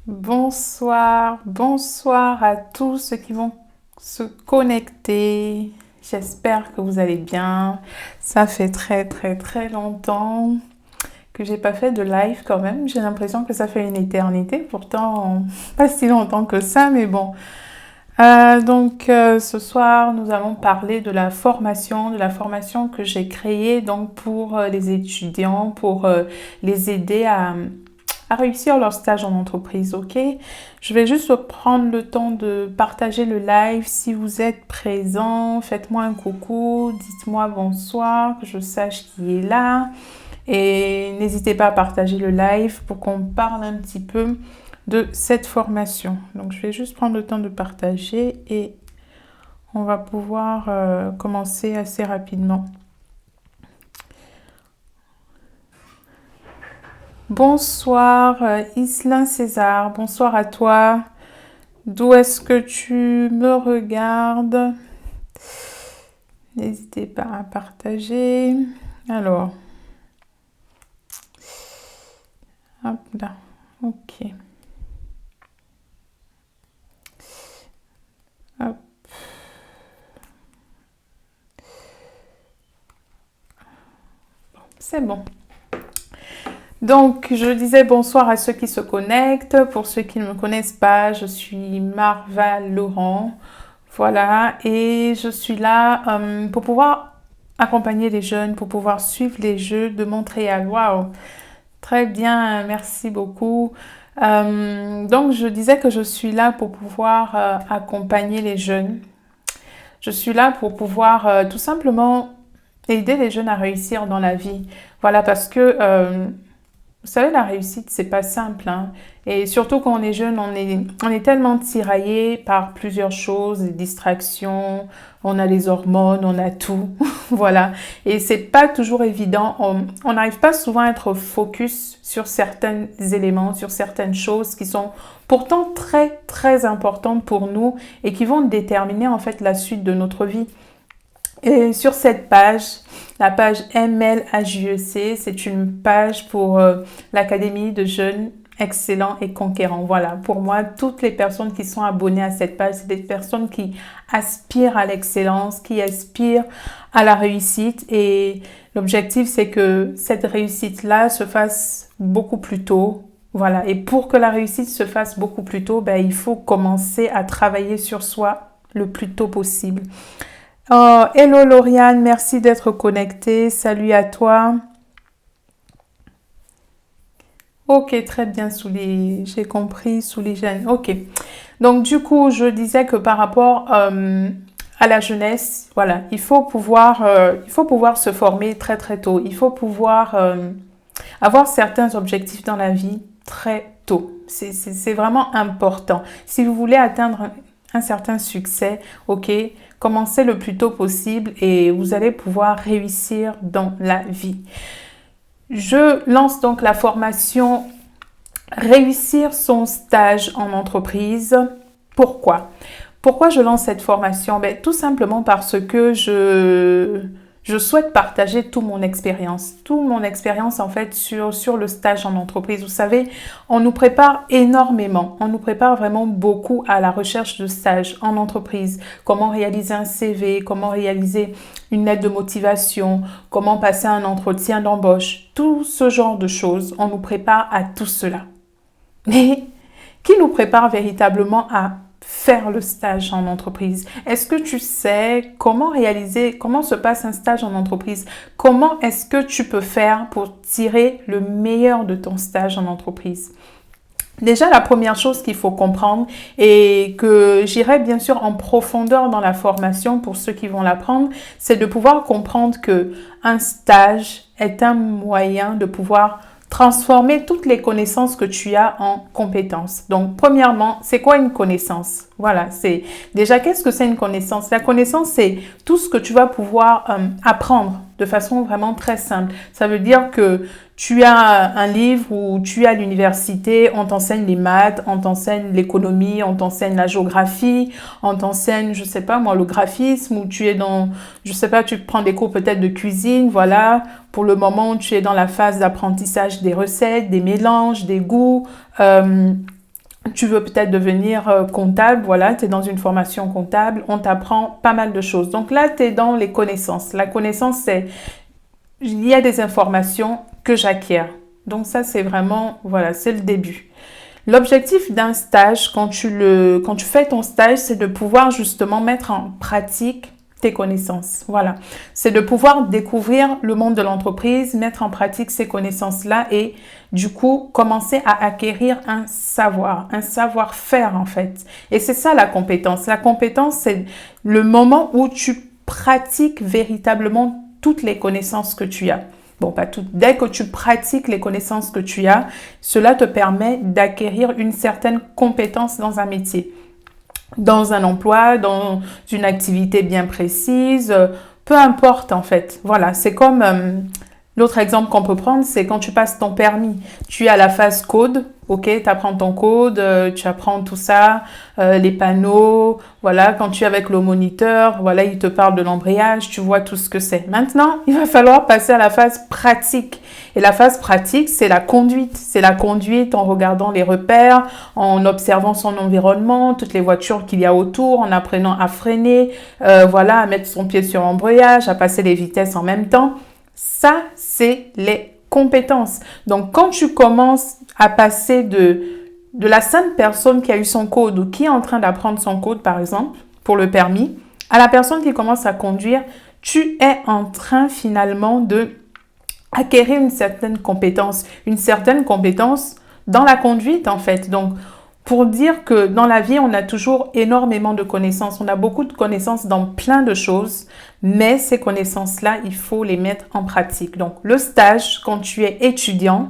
Bonsoir, bonsoir à tous ceux qui vont se connecter. J'espère que vous allez bien. Ça fait très très très longtemps que j'ai pas fait de live quand même. J'ai l'impression que ça fait une éternité, pourtant pas si longtemps que ça, mais bon. Ce soir, nous allons parler de la formation que j'ai créée donc pour les étudiants, pour les aider à réussir leur stage en entreprise, ok? Je vais juste prendre le temps de partager le live. Si vous êtes présent, faites-moi un coucou, dites-moi bonsoir, que je sache qui est là. Et n'hésitez pas à partager le live pour qu'on parle un petit peu de cette formation. Donc, je vais juste prendre le temps de partager et on va pouvoir commencer assez rapidement. Bonsoir, Islin César. Bonsoir à toi. D'où est-ce que tu me regardes? N'hésitez pas à partager. Alors, hop là. Ok. Hop. C'est bon. Donc, je disais bonsoir à ceux qui se connectent. Pour ceux qui ne me connaissent pas, je suis Marva Laurent. Voilà, et je suis là pour pouvoir accompagner les jeunes, pour pouvoir suivre les jeux de Montréal. Waouh, très bien, merci beaucoup. Donc, je disais que je suis là pour pouvoir accompagner les jeunes. Je suis là pour pouvoir tout simplement aider les jeunes à réussir dans la vie. Voilà, parce que vous savez, la réussite, c'est pas simple, hein. Et surtout quand on est jeune, on est tellement tiraillé par plusieurs choses, des distractions, on a les hormones, on a tout, voilà. Et c'est pas toujours évident. On n'arrive pas souvent à être focus sur certains éléments, sur certaines choses qui sont pourtant très, très importantes pour nous et qui vont déterminer en fait la suite de notre vie. Et sur cette page, la page MLHJEC, c'est une page pour l'Académie de jeunes excellents et conquérants. Voilà, pour moi, toutes les personnes qui sont abonnées à cette page, c'est des personnes qui aspirent à l'excellence, qui aspirent à la réussite. Et l'objectif, c'est que cette réussite-là se fasse beaucoup plus tôt. Voilà, et pour que la réussite se fasse beaucoup plus tôt, ben, il faut commencer à travailler sur soi le plus tôt possible. Oh, hello Lauriane, merci d'être connectée. Salut à toi. Ok, très bien, j'ai compris, sous les gènes. Ok. Donc, du coup, je disais que par rapport à la jeunesse, voilà, il faut pouvoir se former très, très tôt. Il faut pouvoir avoir certains objectifs dans la vie très tôt. C'est vraiment important. Si vous voulez atteindre un certain succès, ok, commencez le plus tôt possible et vous allez pouvoir réussir dans la vie. Je lance donc la formation Réussir son stage en entreprise. Pourquoi? Pourquoi je lance cette formation? Ben, tout simplement parce que je souhaite partager toute mon expérience en fait sur le stage en entreprise. Vous savez, on nous prépare énormément, on nous prépare vraiment beaucoup à la recherche de stage en entreprise. Comment réaliser un CV, comment réaliser une lettre de motivation, comment passer un entretien d'embauche, tout ce genre de choses, on nous prépare à tout cela. Mais qui nous prépare véritablement à faire le stage en entreprise? Est-ce que tu sais comment se passe un stage en entreprise? Comment est-ce que tu peux faire pour tirer le meilleur de ton stage en entreprise? Déjà, la première chose qu'il faut comprendre et que j'irai bien sûr en profondeur dans la formation pour ceux qui vont l'apprendre, c'est de pouvoir comprendre que un stage est un moyen de pouvoir transformer toutes les connaissances que tu as en compétences. Donc, premièrement, c'est quoi une connaissance? Voilà, c'est déjà qu'est-ce que c'est une connaissance? La connaissance, c'est tout ce que tu vas pouvoir apprendre de façon vraiment très simple. Ça veut dire que tu as un livre où tu es à l'université, on t'enseigne les maths, on t'enseigne l'économie, on t'enseigne la géographie, on t'enseigne, je sais pas moi, le graphisme, ou tu es dans, je sais pas, tu prends des cours peut-être de cuisine, voilà. Pour le moment, tu es dans la phase d'apprentissage des recettes, des mélanges, des goûts. Tu veux peut-être devenir comptable, voilà, tu es dans une formation comptable, on t'apprend pas mal de choses. Donc là, tu es dans les connaissances. La connaissance, c'est, il y a des informations que j'acquiers. Donc ça, c'est vraiment, voilà, c'est le début. L'objectif d'un stage, quand tu fais ton stage, c'est de pouvoir justement mettre en pratique tes connaissances. Voilà. C'est de pouvoir découvrir le monde de l'entreprise, mettre en pratique ces connaissances-là et du coup, commencer à acquérir un savoir-faire en fait. Et c'est ça la compétence. La compétence, c'est le moment où tu pratiques véritablement toutes les connaissances que tu as. Bon, pas toutes. Dès que tu pratiques les connaissances que tu as, cela te permet d'acquérir une certaine compétence dans un métier, dans un emploi, dans une activité bien précise, peu importe en fait. Voilà, c'est comme l'autre exemple qu'on peut prendre, c'est quand tu passes ton permis. Tu es à la phase code, ok, tu apprends ton code, tu apprends tout ça, les panneaux, voilà, quand tu es avec le moniteur, voilà, il te parle de l'embrayage, tu vois tout ce que c'est. Maintenant, il va falloir passer à la phase pratique. Et la phase pratique, c'est la conduite. C'est la conduite en regardant les repères, en observant son environnement, toutes les voitures qu'il y a autour, en apprenant à freiner, voilà, à mettre son pied sur l'embrayage, à passer les vitesses en même temps. Ça, c'est les compétences. Donc, quand tu commences à passer de la simple personne qui a eu son code ou qui est en train d'apprendre son code, par exemple, pour le permis, à la personne qui commence à conduire, tu es en train finalement de acquérir une certaine compétence dans la conduite en fait. Donc, pour dire que dans la vie, on a toujours énormément de connaissances. On a beaucoup de connaissances dans plein de choses, mais ces connaissances-là, il faut les mettre en pratique. Donc, le stage, quand tu es étudiant,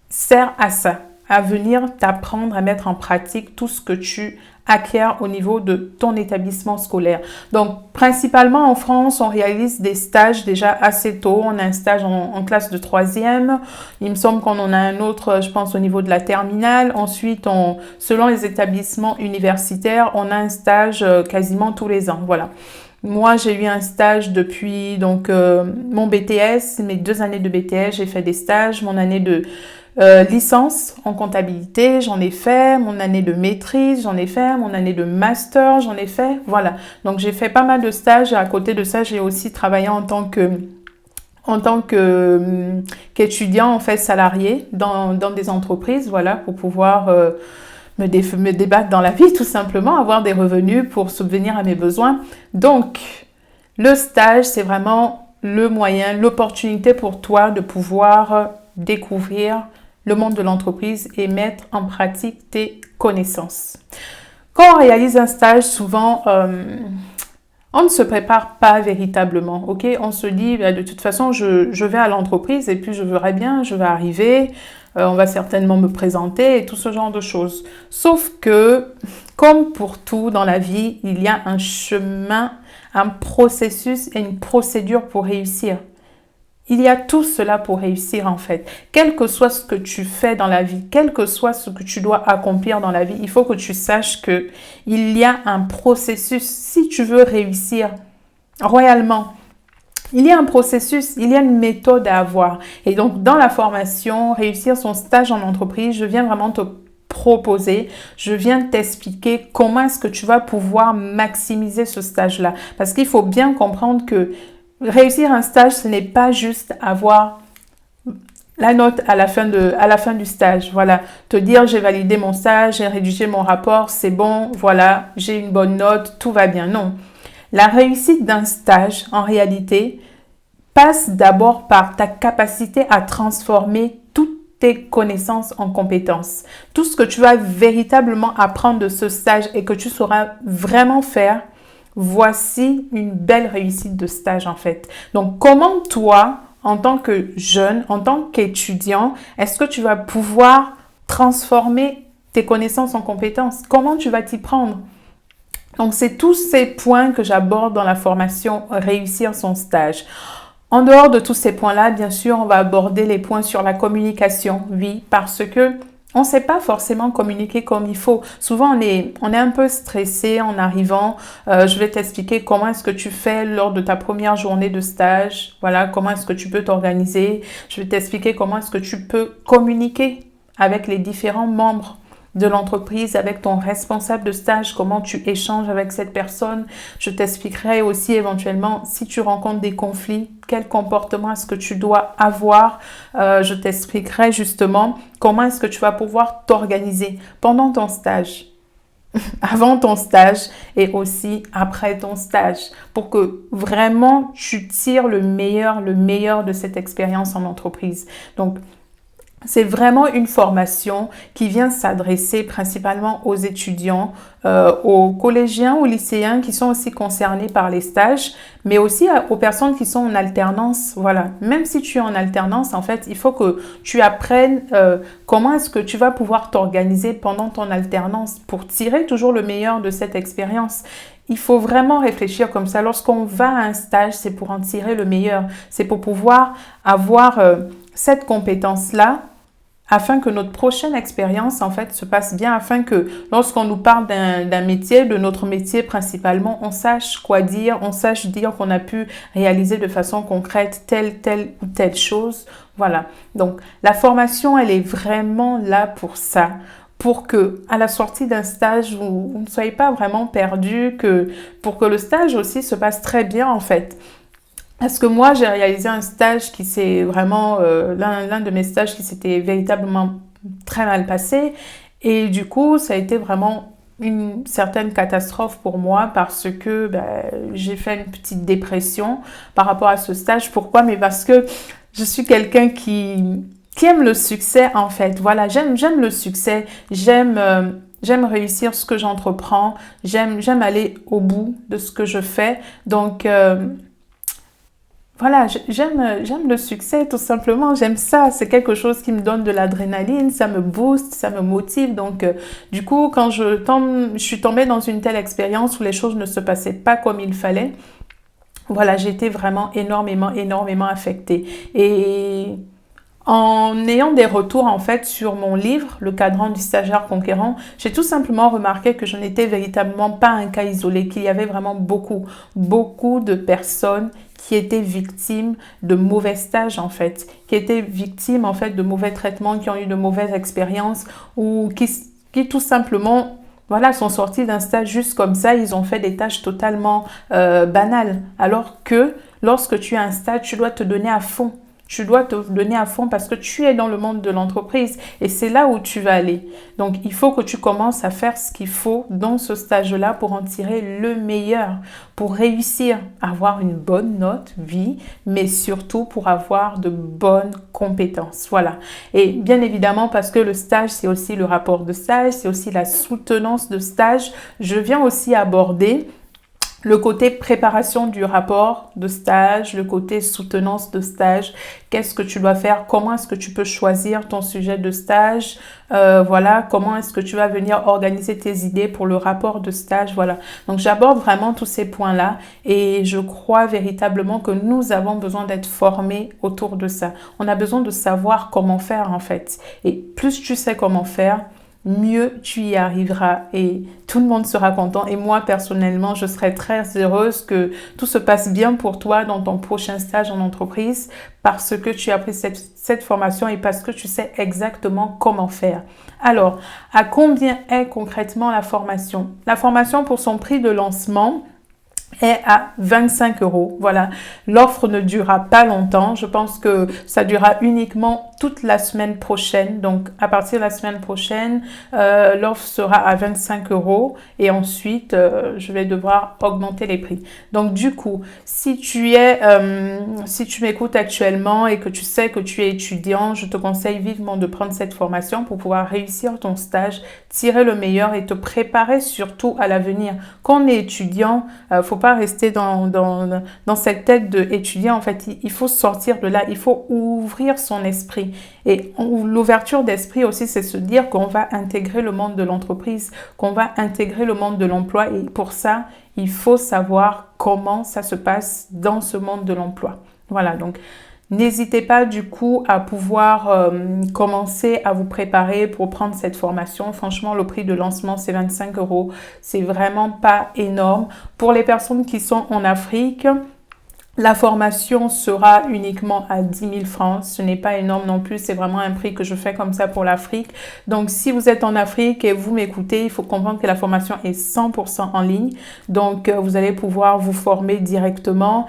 sert à ça, à venir t'apprendre à mettre en pratique tout ce que tu acquiers au niveau de ton établissement scolaire. Donc, principalement en France, on réalise des stages déjà assez tôt. On a un stage en classe de 3e. Il me semble qu'on en a un autre, je pense, au niveau de la terminale. Ensuite, selon les établissements universitaires, on a un stage quasiment tous les ans. Voilà. Moi, j'ai eu un stage depuis mon BTS, mes 2 années de BTS, j'ai fait des stages, mon année de licence en comptabilité, j'en ai fait, mon année de maîtrise, j'en ai fait, mon année de master, j'en ai fait, voilà. Donc, j'ai fait pas mal de stages et à côté de ça, j'ai aussi travaillé en tant qu'étudiant, en fait, salarié dans des entreprises, voilà, pour pouvoir me débattre dans la vie, tout simplement, avoir des revenus pour subvenir à mes besoins. Donc, le stage, c'est vraiment le moyen, l'opportunité pour toi de pouvoir découvrir le monde de l'entreprise et mettre en pratique tes connaissances. Quand on réalise un stage, souvent, on ne se prépare pas véritablement, ok? On se dit, de toute façon, je vais à l'entreprise et puis je verrai bien, je vais arriver, on va certainement me présenter et tout ce genre de choses. Sauf que, comme pour tout dans la vie, il y a un chemin, un processus et une procédure pour réussir. Il y a tout cela pour réussir en fait. Quel que soit ce que tu fais dans la vie, quel que soit ce que tu dois accomplir dans la vie, il faut que tu saches que il y a un processus si tu veux réussir royalement. Il y a un processus, il y a une méthode à avoir. Et donc dans la formation, réussir son stage en entreprise, je viens vraiment te proposer, je viens t'expliquer comment est-ce que tu vas pouvoir maximiser ce stage-là. Parce qu'il faut bien comprendre que réussir un stage, ce n'est pas juste avoir la note à la fin du stage. Voilà, te dire j'ai validé mon stage, j'ai rédigé mon rapport, c'est bon, voilà, j'ai une bonne note, tout va bien. Non. La réussite d'un stage, en réalité, passe d'abord par ta capacité à transformer toutes tes connaissances en compétences. Tout ce que tu vas véritablement apprendre de ce stage et que tu sauras vraiment faire, voici une belle réussite de stage en fait. Donc, comment toi, en tant que jeune, en tant qu'étudiant, est-ce que tu vas pouvoir transformer tes connaissances en compétences? Comment tu vas t'y prendre? Donc, c'est tous ces points que j'aborde dans la formation Réussir son stage. En dehors de tous ces points-là, bien sûr, on va aborder les points sur la communication. Oui, parce que on ne sait pas forcément communiquer comme il faut. Souvent, on est un peu stressé en arrivant. Je vais t'expliquer comment est-ce que tu fais lors de ta première journée de stage. Voilà, comment est-ce que tu peux t'organiser. Je vais t'expliquer comment est-ce que tu peux communiquer avec les différents membres de l'entreprise, avec ton responsable de stage, comment tu échanges avec cette personne. Je t'expliquerai aussi éventuellement si tu rencontres des conflits, quel comportement est-ce que tu dois avoir. Je t'expliquerai justement comment est-ce que tu vas pouvoir t'organiser pendant ton stage, avant ton stage et aussi après ton stage pour que vraiment tu tires le meilleur de cette expérience en entreprise. Donc, c'est vraiment une formation qui vient s'adresser principalement aux étudiants, aux collégiens, aux lycéens qui sont aussi concernés par les stages, mais aussi aux personnes qui sont en alternance. Voilà, même si tu es en alternance, en fait, il faut que tu apprennes comment est-ce que tu vas pouvoir t'organiser pendant ton alternance pour tirer toujours le meilleur de cette expérience. Il faut vraiment réfléchir comme ça. Lorsqu'on va à un stage, c'est pour en tirer le meilleur. C'est pour pouvoir avoir cette compétence-là afin que notre prochaine expérience, en fait, se passe bien, afin que lorsqu'on nous parle d'un métier, de notre métier principalement, on sache quoi dire, on sache dire qu'on a pu réaliser de façon concrète telle ou telle chose. Voilà. Donc, la formation, elle est vraiment là pour ça. Pour que, à la sortie d'un stage, vous ne soyez pas vraiment perdu, pour que le stage aussi se passe très bien, en fait. Parce que moi, j'ai réalisé un stage qui s'est vraiment, l'un de mes stages qui s'était véritablement très mal passé. Et du coup, ça a été vraiment une certaine catastrophe pour moi parce que j'ai fait une petite dépression par rapport à ce stage. Pourquoi? Mais parce que je suis quelqu'un qui aime le succès, en fait. Voilà, j'aime le succès. J'aime réussir ce que j'entreprends. J'aime aller au bout de ce que je fais. Donc, voilà, j'aime le succès tout simplement, j'aime ça, c'est quelque chose qui me donne de l'adrénaline, ça me booste, ça me motive. Donc du coup, quand je suis tombée dans une telle expérience où les choses ne se passaient pas comme il fallait, voilà, j'ai été vraiment énormément affectée. Et en ayant des retours en fait sur mon livre, Le cadran du stagiaire conquérant, j'ai tout simplement remarqué que je n'étais véritablement pas un cas isolé, qu'il y avait vraiment beaucoup de personnes qui étaient victimes de mauvais stages en fait, qui étaient victimes en fait de mauvais traitements, qui ont eu de mauvaises expériences ou qui tout simplement voilà, sont sortis d'un stage juste comme ça, ils ont fait des tâches totalement banales. Alors que lorsque tu as un stage, tu dois te donner à fond. Tu dois te donner à fond parce que tu es dans le monde de l'entreprise et c'est là où tu vas aller. Donc, il faut que tu commences à faire ce qu'il faut dans ce stage-là pour en tirer le meilleur, pour réussir à avoir une bonne note, oui, mais surtout pour avoir de bonnes compétences. Voilà. Et bien évidemment, parce que le stage, c'est aussi le rapport de stage, c'est aussi la soutenance de stage, je viens aussi aborder le côté préparation du rapport de stage, le côté soutenance de stage, qu'est-ce que tu dois faire, comment est-ce que tu peux choisir ton sujet de stage, voilà, comment est-ce que tu vas venir organiser tes idées pour le rapport de stage, voilà. Donc j'aborde vraiment tous ces points-là et je crois véritablement que nous avons besoin d'être formés autour de ça. On a besoin de savoir comment faire en fait. Et plus tu sais comment faire, mieux tu y arriveras et tout le monde sera content. Et moi, personnellement, je serai très heureuse que tout se passe bien pour toi dans ton prochain stage en entreprise parce que tu as pris cette formation et parce que tu sais exactement comment faire. Alors, à combien est concrètement la formation? La formation pour son prix de lancement est à 25 €. Voilà, l'offre ne durera pas longtemps. Je pense que ça durera uniquement toute la semaine prochaine. Donc, à partir de la semaine prochaine, l'offre sera à 25 € et ensuite, je vais devoir augmenter les prix. Donc, du coup, si tu m'écoutes actuellement et que tu sais que tu es étudiant, je te conseille vivement de prendre cette formation pour pouvoir réussir ton stage, tirer le meilleur et te préparer surtout à l'avenir. Quand on est étudiant, faut pas rester dans cette tête d'étudiant. En fait, il faut sortir de là, il faut ouvrir son esprit. Et l'ouverture d'esprit aussi, c'est se dire qu'on va intégrer le monde de l'entreprise, qu'on va intégrer le monde de l'emploi. Et pour ça, il faut savoir comment ça se passe dans ce monde de l'emploi. Voilà, donc n'hésitez pas du coup à pouvoir commencer à vous préparer pour prendre cette formation. Franchement, le prix de lancement, c'est 25 €. C'est vraiment pas énorme. Pour les personnes qui sont en Afrique, La formation sera uniquement à 10 000 francs. Ce n'est pas énorme non plus. C'est vraiment un prix que je fais comme ça pour l'Afrique. Donc, si vous êtes en Afrique et vous m'écoutez, il faut comprendre que la formation est 100% en ligne. Donc, vous allez pouvoir vous former directement.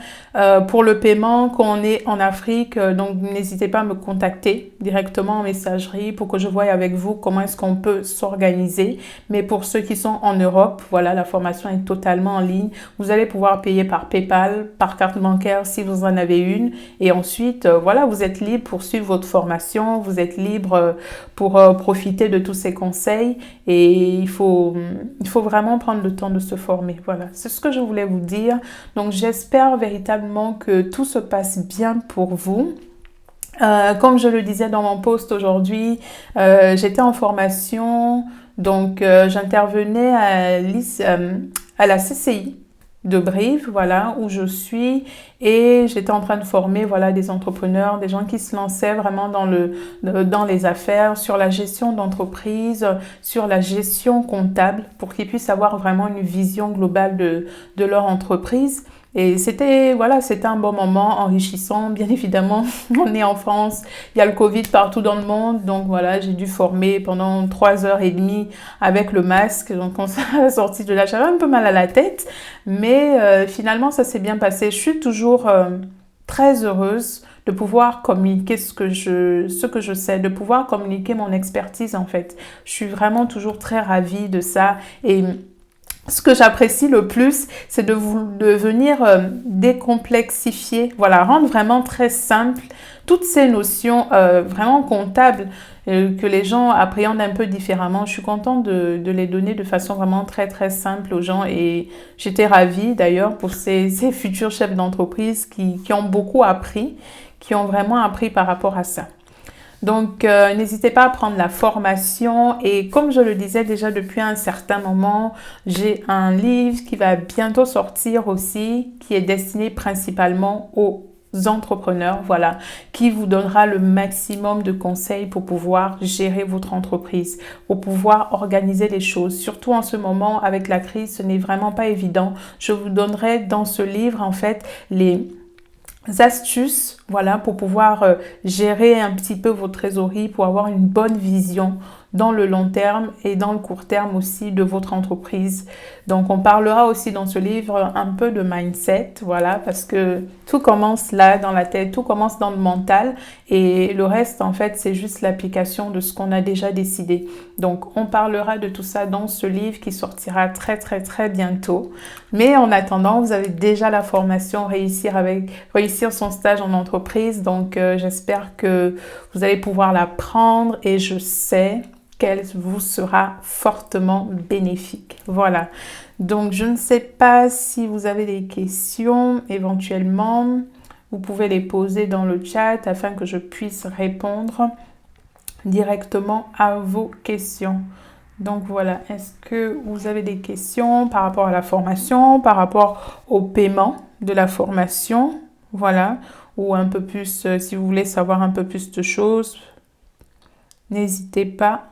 Pour le paiement, quand on est en Afrique, donc n'hésitez pas à me contacter directement en messagerie pour que je voie avec vous comment est-ce qu'on peut s'organiser. Mais pour ceux qui sont en Europe, voilà, la formation est totalement en ligne. Vous allez pouvoir payer par PayPal, par carte bancaire si vous en avez une. Et ensuite, voilà, vous êtes libre pour suivre votre formation. Vous êtes libre pour profiter de tous ces conseils. Et il faut vraiment prendre le temps de se former. Voilà, c'est ce que je voulais vous dire. Donc, j'espère véritablement que tout se passe bien pour vous. Comme je le disais dans mon post aujourd'hui, j'étais en formation, donc j'intervenais à la CCI de Brive, voilà, où je suis, et j'étais en train de former, voilà, des entrepreneurs, des gens qui se lançaient vraiment dans les affaires, sur la gestion d'entreprise, sur la gestion comptable, pour qu'ils puissent avoir vraiment une vision globale de leur entreprise. Et c'était, voilà, c'était un bon moment enrichissant. Bien évidemment, on est en France, il y a le Covid partout dans le monde. Donc voilà, j'ai dû former pendant 3 heures et demie avec le masque. Donc on s'est sorti de là, j'avais un peu mal à la tête. Mais finalement, ça s'est bien passé. Je suis toujours très heureuse de pouvoir communiquer ce que je sais, de pouvoir communiquer mon expertise en fait. Je suis vraiment toujours très ravie de ça. Et ce que j'apprécie le plus, c'est de venir décomplexifier, voilà, rendre vraiment très simple toutes ces notions vraiment comptables que les gens appréhendent un peu différemment. Je suis contente de les donner de façon vraiment très très simple aux gens et j'étais ravie d'ailleurs pour ces futurs chefs d'entreprise qui ont beaucoup appris, qui ont vraiment appris par rapport à ça. Donc, n'hésitez pas à prendre la formation et comme je le disais déjà depuis un certain moment, j'ai un livre qui va bientôt sortir aussi, qui est destiné principalement aux entrepreneurs, voilà, qui vous donnera le maximum de conseils pour pouvoir gérer votre entreprise, pour pouvoir organiser les choses. Surtout en ce moment, avec la crise, ce n'est vraiment pas évident. Je vous donnerai dans ce livre, en fait, les astuces, voilà, pour pouvoir gérer un petit peu vos trésoreries, pour avoir une bonne vision dans le long terme et dans le court terme aussi de votre entreprise. Donc, on parlera aussi dans ce livre un peu de mindset, voilà, parce que tout commence là, dans la tête, tout commence dans le mental et le reste, en fait, c'est juste l'application de ce qu'on a déjà décidé. Donc, on parlera de tout ça dans ce livre qui sortira très, très, très bientôt. Mais en attendant, vous avez déjà la formation réussir son stage en entreprise. Donc, j'espère que vous allez pouvoir la prendre et je sais qu'elle vous sera fortement bénéfique. Voilà. Donc, je ne sais pas si vous avez des questions éventuellement. Vous pouvez les poser dans le chat afin que je puisse répondre directement à vos questions. Donc voilà, est-ce que vous avez des questions par rapport à la formation, par rapport au paiement de la formation? Voilà, ou un peu plus, si vous voulez savoir un peu plus de choses, n'hésitez pas.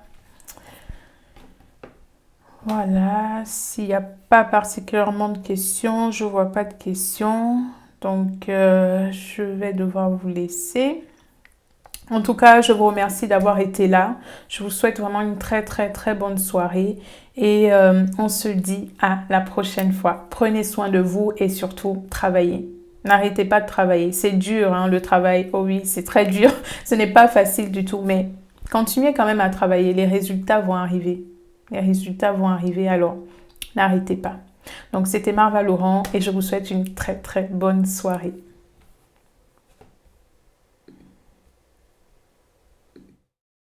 Voilà, s'il n'y a pas particulièrement de questions, je ne vois pas de questions. Donc, je vais devoir vous laisser. En tout cas, je vous remercie d'avoir été là. Je vous souhaite vraiment une très, très, très bonne soirée. Et on se dit à la prochaine fois. Prenez soin de vous et surtout, travaillez. N'arrêtez pas de travailler. C'est dur, hein, le travail. Oh oui, c'est très dur. Ce n'est pas facile du tout. Mais continuez quand même à travailler. Les résultats vont arriver. Les résultats vont arriver, alors n'arrêtez pas. Donc, c'était Marva Laurent et je vous souhaite une très, très bonne soirée.